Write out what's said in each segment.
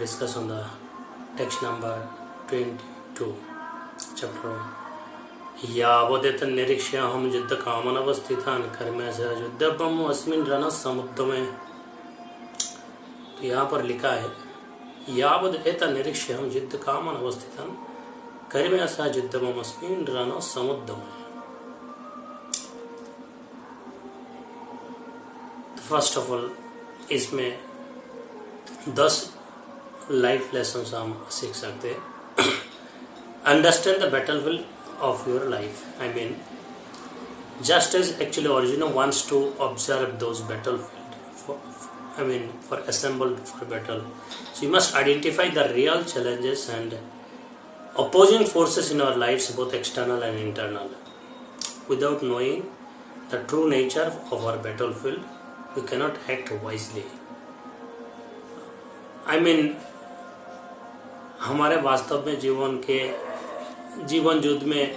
Discuss on the text number 22, chapter 1. यावदेत निरीक्ष्याहं युद्धकामनवस्थितान् कर्मैः युद्धपम अस्मिन् रणसमुद्यमे. तो यहाँ पर लिखा है यावदेत निरीक्ष्याहं युद्धकामनवस्थितान् कर्मैः युद्धपम अस्मिन् रणसमुद्यमे. फर्स्ट ऑफ ऑल इसमें 10 लाइफ लेसन हम सीख सकते हैं. Understand the battlefield of your life. I mean just as actually Arjuna wants to observe those battlefield for assembled for battle, so you must identify the real challenges and opposing forces in our lives, both external and internal. Without knowing the true nature of our battlefield, we cannot act wisely. I mean हमारे वास्तव में जीवन युद्ध में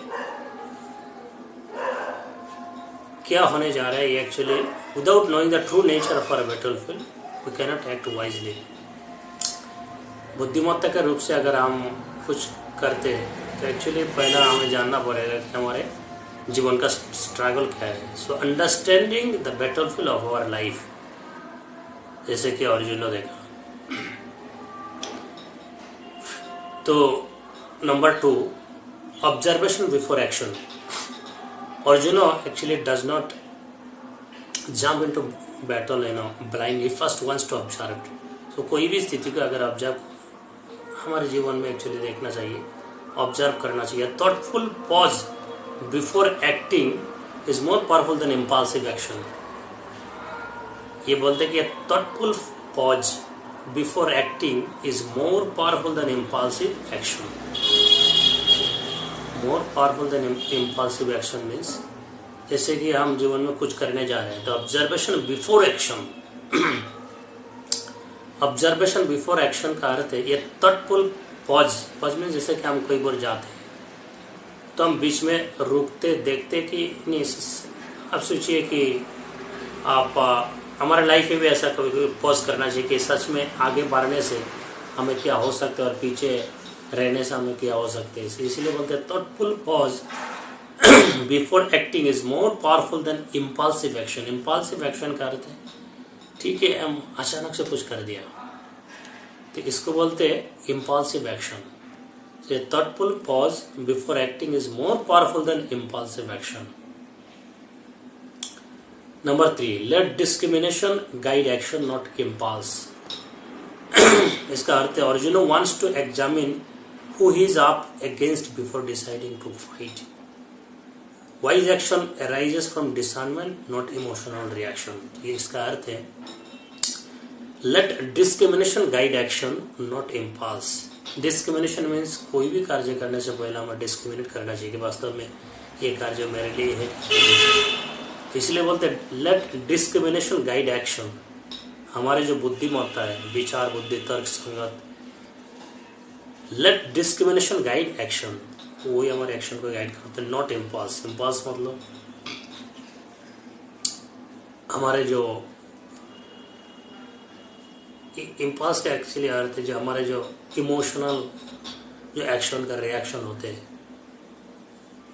क्या होने जा रहा है actually. Without knowing the true nature of our battlefield we cannot act wisely. बुद्धिमत्ता के रूप से अगर हम कुछ करते हैं तो एक्चुअली पहला हमें जानना पड़ेगा कि हमारे जीवन का स्ट्रगल क्या है. So understanding the battlefield of our life, जैसे कि अर्जुन ने देखा. तो number 2, observation before action. Arjuna actually does not jump into battle blind. He first wants to observe. So कोई भी स्थिति को अगर ऑब्जर्व हमारे जीवन में एक्चुअली देखना चाहिए, ऑब्जर्व करना चाहिए. Thoughtful pause before acting is more powerful than impulsive action. ये बोलते कि thoughtful pause before acting is more powerful than impulsive action. More powerful than impulsive action means जैसे कि हम जीवन में कुछ करने जा रहे हैं तो observation before action. Observation before action का अर्थ है ये थॉटफुल पॉज में जैसे कि हम कोई बार जाते हैं तो हम बीच में रुकते देखते कि नहीं. अब सोचिए कि आप हमारे लाइफ में भी ऐसा कभी पॉज करना चाहिए कि सच में आगे बढ़ने से हमें क्या हो सकता है और पीछे रहने से हमें क्या हो सकते हैं. इसलिए बोलते हैं thoughtful pause before acting is more powerful than impulsive action. Impulsive action का अर्थ है ठीक है हम अचानक से कुछ कर दिया तो इसको बोलते हैं impulsive action. Thoughtful pause before acting is more powerful than impulsive action. Number 3, let discrimination guide action not impulse. इसका अर्थ है Arjun wants to examine who he is up against before deciding to fight. Wise action arises from discernment, not emotional reaction. ये इसका अर्थ है let discrimination guide action, not impulse. Discrimination means कोई भी कार्य करने से पहले हमें डिस्क्रिमिनेट करना चाहिए कि वास्तव में ये कार्य मेरे लिए है. इसलिए बोलते हैं let discrimination guide action. हमारे जो बुद्धिमत्ता है, विचार बुद्धि तर्क संगत, लेट डिस्क्रिमिनेशन गाइड एक्शन, वही हमारे एक्शन को गाइड करते हैं. Not impulse. इम्पल्स मतलब हमारे जो इम्पल्स का एक्चुअली अर्थ है जो हमारे जो इमोशनल जो एक्शन का रिएक्शन होते हैं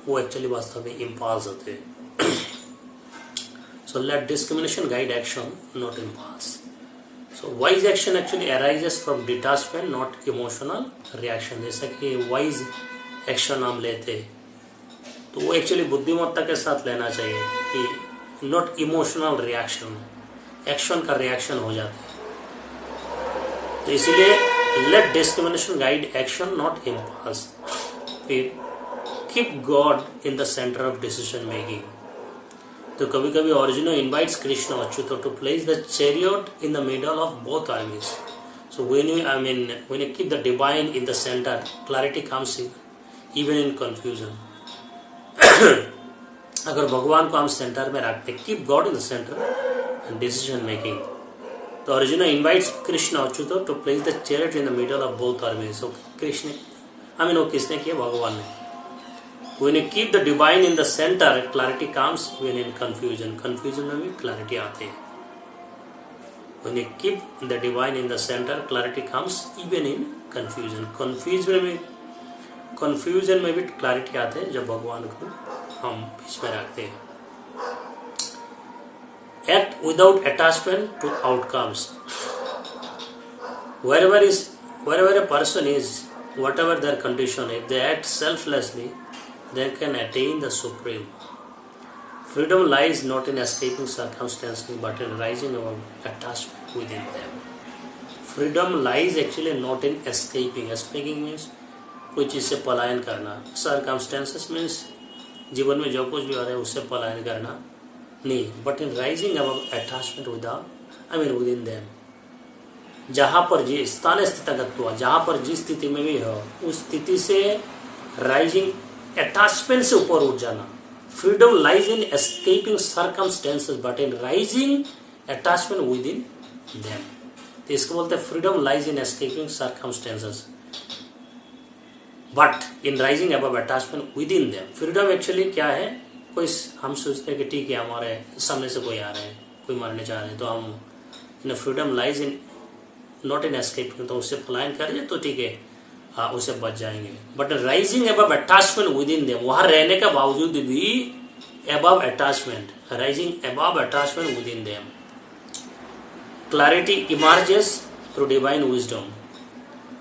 वो एक्चुअली वास्तव में इम्पल्स होते हैं. So let discrimination guide action not impulse. So wise action actually arises from detachment, not emotional reaction. जैसा कि wise action हम लेते तो वो एक्चुअली बुद्धिमत्ता के साथ लेना चाहिए कि not emotional reaction, एक्शन का रिएक्शन हो जाता है. तो इसीलिए let discrimination guide action, not impulse. फिर keep God in the center of decision making. तो कभी कभी Arjun invites Krishna Achyut to place the chariot in the middle of both armies. So when you keep the divine in the centre, clarity comes even in confusion. अगर भगवान को हम centre में रखते, keep God in the centre and decision making. तो Arjun invites Krishna Achyut to place the chariot in the middle of both armies. So Krishna वो किसने किया? भगवान ने. When you keep the divine in the center, clarity comes when in confusion. Confusion में भी clarity आते हैं. When you keep the divine in the center, clarity comes even in confusion. confusion में भी clarity आते हैं जब भगवान को हम बीच में रखते हैं. Act without attachment to outcomes. Wherever a person is, whatever their condition, if they act selflessly, they can attain the supreme. Freedom lies not in escaping circumstances, but in rising above attachment within them. Freedom lies actually not in escaping. Escaping means कोई चीज़ से पलायन करना. Circumstances means जीवन में जो कुछ भी हो रहा है उससे पलायन करना नहीं, but in rising above attachment within them. जहाँ पर जिस स्थान स्थितगत हुआ, जहाँ पर जिस स्थिति में भी हो उस स्थिति से राइजिंग अटैचमेंट से ऊपर उठ जाना. Freedom lies in escaping circumstances but in rising attachment with in them. तो इसको बोलते हैं freedom lies in escaping circumstances but in rising above attachment with in them. Freedom actually क्या है, कोई हम सोचते हैं कि ठीक है हमारे सामने से कोई आ रहे हैं, कोई मारने चाह रहे हैं, तो हम इन freedom lies in not in escaping, तो उससे पलायन करेंगे तो ठीक है उसे बच जाएंगे. But rising above attachment with in them, वहां रहने के बावजूद भी above attachment, rising above attachment with in them. Clarity emerges through divine wisdom.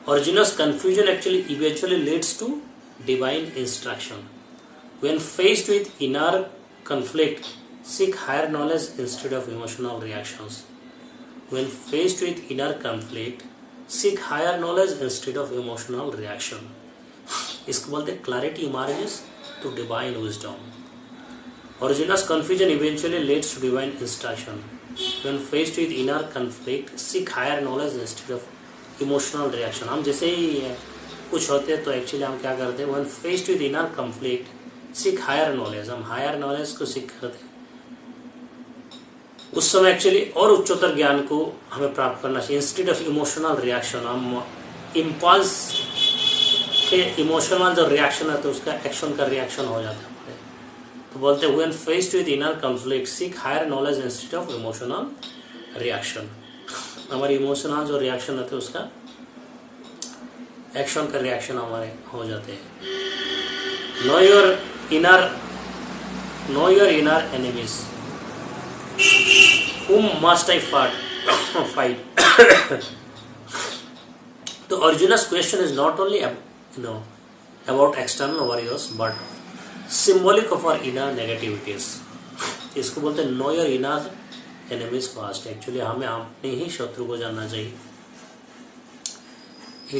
Original's confusion actually eventually leads to divine instruction. When faced with inner conflict, seek higher knowledge instead of emotional reactions. When faced with inner conflict, seek higher knowledge instead of emotional reaction. इसको बोलते हैं clarity emerges to divine wisdom. Original's confusion eventually leads to divine instruction. When faced with inner conflict, seek higher knowledge instead of emotional reaction. हम जैसे ही कुछ होते हैं तो actually हम क्या करते हैं, one faced with inner conflict seek higher knowledge. हम हायर नॉलेज को सीख करते हैं उस समय एक्चुअली और उच्चतर ज्ञान को हमें प्राप्त करना चाहिए इंस्टेड ऑफ इमोशनल रिएक्शन. हम इम्पल्स के इमोशनल जो रिएक्शन है तो उसका एक्शन का रिएक्शन हो जाता है. तो बोलते हैं when faced with inner conflict seek higher knowledge instead of emotional reaction. हमारे इमोशनल जो रिएक्शन होते हैं उसका एक्शन का रिएक्शन हमारे हो जाते हैं. Know your inner enemies whom must I fight. तो Arjuna's question is not only about external warriors but symbolic of our inner negativities. इसको बोलते हैं know your inner enemies fast. Actually हमें अपने ही शत्रु को जानना चाहिए.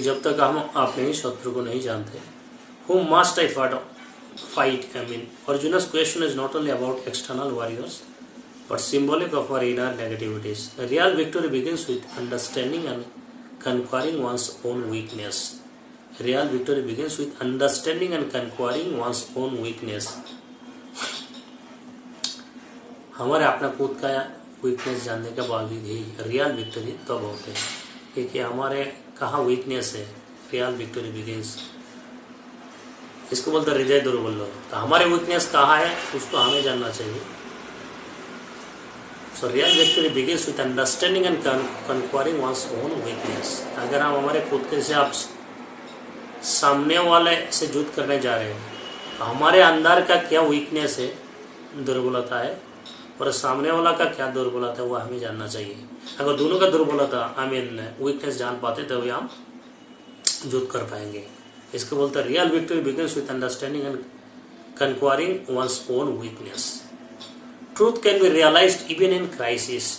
जब तक हम अपने ही शत्रु को नहीं जानते, whom must I fight? Arjuna's question is not only about external warriors but symbolic of our inner negativities. Real victory begins with understanding and conquering one's own weakness. Real victory begins with understanding and conquering one's own weakness. हमारे अपना खुद का weakness जानने के बावजूद ही real victory तब होते हैं, क्योंकि हमारे कहाँ वीकनेस है. रियल विक्टोरी बिगिंस, इसको बोलते हृदय दुर्बल लोग. तो हमारे वीकनेस कहाँ है उसको हमें जानना चाहिए. So real victory begins with understanding and conquering one's own weakness. अगर हम हमारे खुद के से आप सामने वाले से युद्ध करने जा रहे हैं तो हमारे अंदर का क्या वीकनेस है, दुर्बलता है, और सामने वाला का क्या दुर्बलता है वो हमें जानना चाहिए. अगर दोनों का दुर्बलता वीकनेस जान पाते तभी हम युद्ध कर पाएंगे. इसको बोलते हैं real victory begins with understanding and conquering one's own weakness. Truth can be realised even in crisis.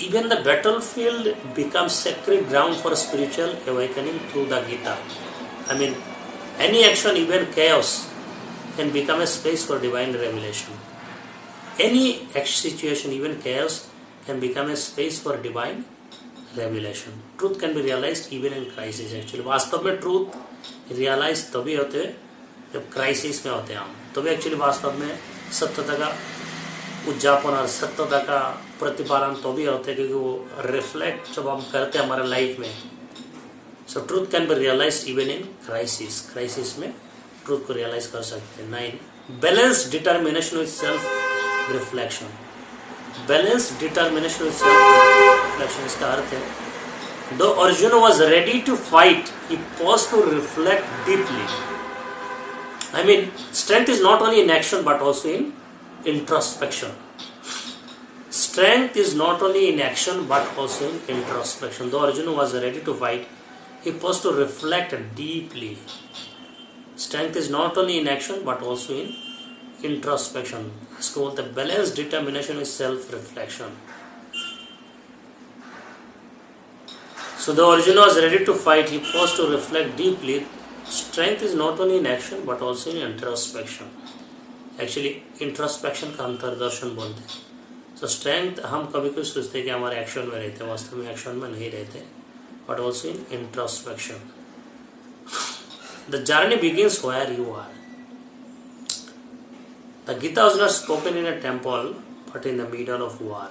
Even the battlefield becomes sacred ground for spiritual awakening through the Gita. Any action, even chaos, can become a space for divine revelation. Any situation, even chaos, can become a space for divine revelation. Truth can be realized even in crisis. Actually, वास्तव में truth realize तभी होते हैं जब crisis में होते हैं हम. तभी actually वास्तव में सत्यता का उद्यापन और सत्यता का प्रतिपालन तो भी होते हैं क्योंकि वो रिफ्लेक्ट जब हम करते हैं हमारे लाइफ में. So truth can be realised even in crisis. Crisis में ट्रूथ को रियलाइज कर सकते हैं. 9 balance determination with self reflection. Balance determination self reflection, इसका अर्थ है the Arjun was ready to fight, he pause to reflect deeply. I mean, strength is not only in action but also in introspection. Strength is not only in action but also in introspection. Though Arjuna was ready to fight, he paused to reflect deeply. Strength is not only in action but also in introspection. इसको बोलते हैं balanced determination is self-reflection. So though Arjuna was ready to fight, he paused to reflect deeply. Strength is not only in action but also in introspection. Actually introspection का हम अंतर्दर्शन बोलते हैं. So strength हम कभी कभी सोचते हैं कि हमारे एक्शन में रहते हैं, वास्तव में एक्शन में नहीं रहते, but also in introspection. The journey begins where you are. The Gita was not spoken in a temple but in the middle of war.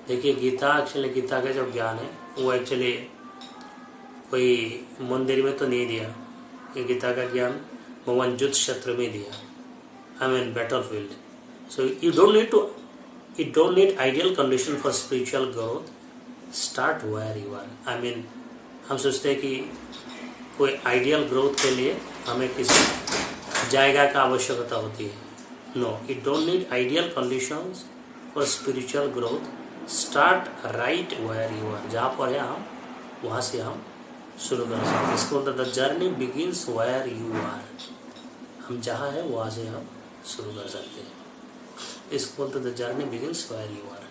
देखिए गीता, एक्चुअली गीता का जो ज्ञान है वो एक्चुअली कोई मंदिर में तो नहीं दिया. ये गीता का ज्ञान भगवान युद्ध क्षेत्र में दिया. I mean battlefield. So you don't need ideal condition for spiritual growth. Start where you are. I mean हम सोचते हैं कि कोई आइडियल ग्रोथ के लिए हमें किसी जायगा का आवश्यकता होती है. No, you don't need ideal conditions for spiritual growth. Start right where you are. जहाँ पर है हम वहाँ से हम शुरू कर सकते हैं. इसको बोलते the journey begins where you are. हम जहाँ है वहाँ से हम शुरू कर सकते हैं. इसको बोलते the journey begins where you are.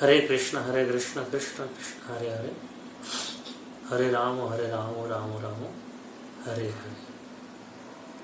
Hare Krishna Krishna Krishna Hare Hare, Hare Ram Ram Ram Hare Hare.